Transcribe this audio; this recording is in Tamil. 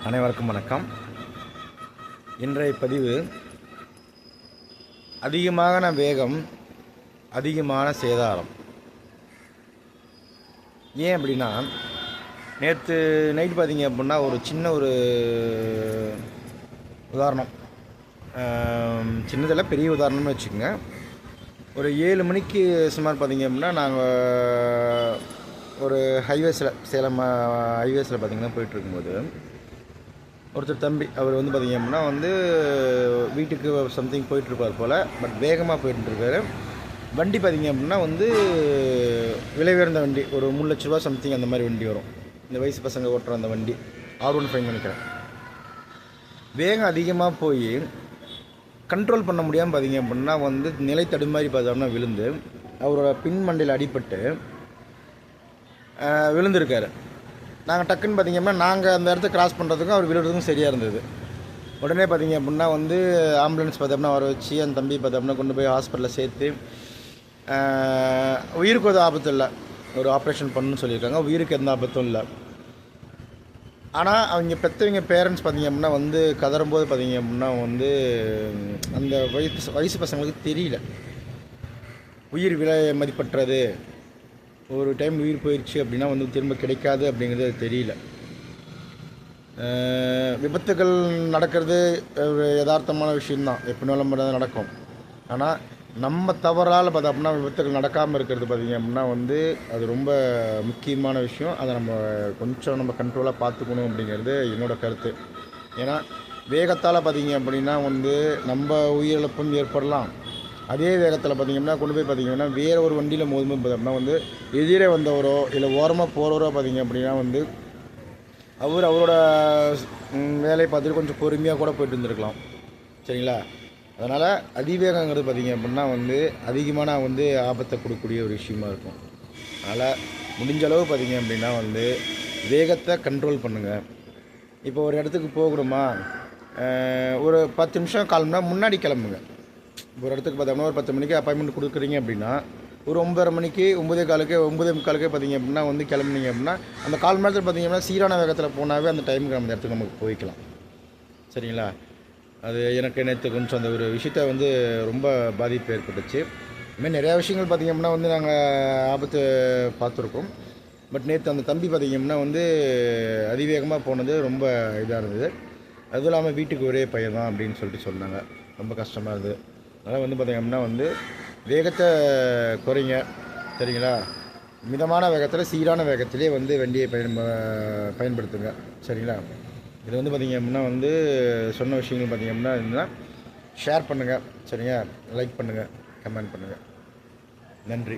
அனைவருக்கும் வணக்கம். இன்றைய பதிவு அதிகமான வேகம், அதிகமான சேதாரம். ஏன் அப்படின்னா, நேற்று நைட் பார்த்திங்க அப்படின்னா ஒரு சின்ன உதாரணம், சின்னதில் பெரிய உதாரணம்னு வச்சுக்கோங்க. ஒரு 7 மணிக்கு சுமார் பார்த்திங்க அப்படின்னா நாங்கள் ஒரு சேலம் ஹைவேஸில் பார்த்திங்கன்னா போயிட்டுருக்கும்போது ஒருத்தர் தம்பி அவர் பார்த்திங்க அப்படின்னா வீட்டுக்கு சம்திங் போயிட்டுருப்பார் போல். பட் வேகமாக போயிட்டுருக்காரு. வண்டி பார்த்திங்க அப்படின்னா விலை உயர்ந்த வண்டி, ஒரு 3 லட்ச ரூபா சம்திங் அந்த மாதிரி வண்டி வரும். இந்த வயசு பசங்க ஓட்டுற அந்த வண்டி R15 நினைக்கிறேன். வேகம் அதிகமாக போய் கண்ட்ரோல் பண்ண முடியாமல் பார்த்திங்க அப்படின்னா நிலை தடுமாறி பார்த்தோம்னா விழுந்து அவரோட பின் மண்டையில் அடிபட்டு விழுந்திருக்காரு. நாங்கள் டக்குன்னு பார்த்திங்கன்னா நாங்கள் அந்த இடத்த கிராஸ் பண்ணுறதுக்கும் அவர் விழுறதுக்கும் சரியாக இருந்தது. உடனே பார்த்திங்க அப்படின்னா ஆம்புலன்ஸ் பார்த்தோம்னா வர வச்சு அந்த தம்பி பார்த்தோம்னா கொண்டு போய் ஹாஸ்பிட்டலில் சேர்த்து, உயிருக்கு ஒரு ஆபத்து இல்லை, ஒரு ஆப்ரேஷன் பண்ணணும்னு சொல்லியிருக்காங்க. உயிருக்கு எந்த ஆபத்தும் இல்லை. ஆனால் அவங்க பெற்றவங்க பேரண்ட்ஸ் பார்த்திங்க அப்படின்னா கதறும்போது பார்த்திங்க அப்படின்னா அந்த வயசு பசங்களுக்கு தெரியல உயிர் விலை மதிப்பற்றது. ஒரு டைம் உயிர் போயிடுச்சு அப்படின்னா திரும்ப கிடைக்காது அப்படிங்கிறது தெரியல. விபத்துகள் நடக்கிறது ஒரு யதார்த்தமான விஷயந்தான், எப்படினாலும் நடக்கும். ஆனால் நம்ம தவறால் பார்த்தா அப்படின்னா விபத்துகள் நடக்காமல் இருக்கிறது பார்த்திங்க அப்படின்னா அது ரொம்ப முக்கியமான விஷயம். அதை நம்ம கண்ட்ரோலாக பார்த்துக்கணும் அப்படிங்கிறது என்னோடய கருத்து. ஏன்னா வேகத்தால் பார்த்திங்க அப்படின்னா நம்ம உயிரிழப்பும் ஏற்படலாம். அதே வேகத்தில் பார்த்திங்கன்னா கொண்டு போய் பார்த்திங்கன்னா வேறு ஒரு வண்டியில் மோதும்போது பார்த்தோம்னா எதிரே வந்தவரோ இல்லை ஓரமாக போகிறவரோ பார்த்திங்க அப்படின்னா அவரோட வேலையை பார்த்துட்டு கொஞ்சம் பொறுமையாக கூட போய்ட்டு இருந்திருக்கலாம். சரிங்களா? அதனால் அதிவேகங்கிறது பார்த்திங்க அப்படின்னா அதிகமான ஆபத்தை கொடுக்கக்கூடிய ஒரு விஷயமா இருக்கும். அதனால் முடிஞ்ச அளவு பார்த்திங்க அப்படின்னா வேகத்தை கண்ட்ரோல் பண்ணுங்கள். இப்போ ஒரு இடத்துக்கு போகணுமா, ஒரு 10 நிமிஷம் 1/4 மணி நேரம் முன்னாடி கிளம்புங்க. ஒரு இடத்துக்கு பார்த்தோம்னா ஒரு 10 மணிக்கு அப்பாயின்மெண்ட் கொடுக்குறீங்க அப்படின்னா ஒரு 9:30 மணிக்கு 9:45 பார்த்திங்க அப்படின்னா கிளம்புனீங்க அப்படின்னா அந்த 1/4 மணி நேரத்தில் பார்த்திங்க அப்படின்னா சீரான வேகத்தில் போனாவே அந்த டைமுக்கு நம்ம இடத்துக்கு நமக்கு போய்க்கலாம். சரிங்களா? அது எனக்கு நேற்று கொஞ்சம் அந்த ஒரு விஷயத்தை ரொம்ப பாதிப்பு ஏற்பட்டுச்சு. இதுமாதிரி நிறையா விஷயங்கள் பார்த்திங்க அப்படின்னா நாங்கள் ஆபத்து பார்த்துருக்கோம். பட் நேற்று அந்த தம்பி பார்த்திங்க அப்படின்னா அதிவேகமாக போனது ரொம்ப இதாக இருந்தது. அதுவும் இல்லாமல் வீட்டுக்கு ஒரே பையன் தான் அப்படின்னு சொல்லிட்டு சொன்னாங்க. ரொம்ப கஷ்டமாக இருந்தது. அதனால் பார்த்திங்க அப்படின்னா வேகத்தை குறைங்க. சரிங்களா? மிதமான வேகத்தில் சீரான வேகத்திலே வண்டியை பயன்படுத்துங்க. சரிங்களா? இது பார்த்திங்க அப்படின்னா சொன்ன விஷயங்கள் பார்த்திங்க அப்படின்னா இருந்தால் ஷேர் பண்ணுங்கள். சரிங்க? லைக் பண்ணுங்கள், கமெண்ட் பண்ணுங்கள். நன்றி.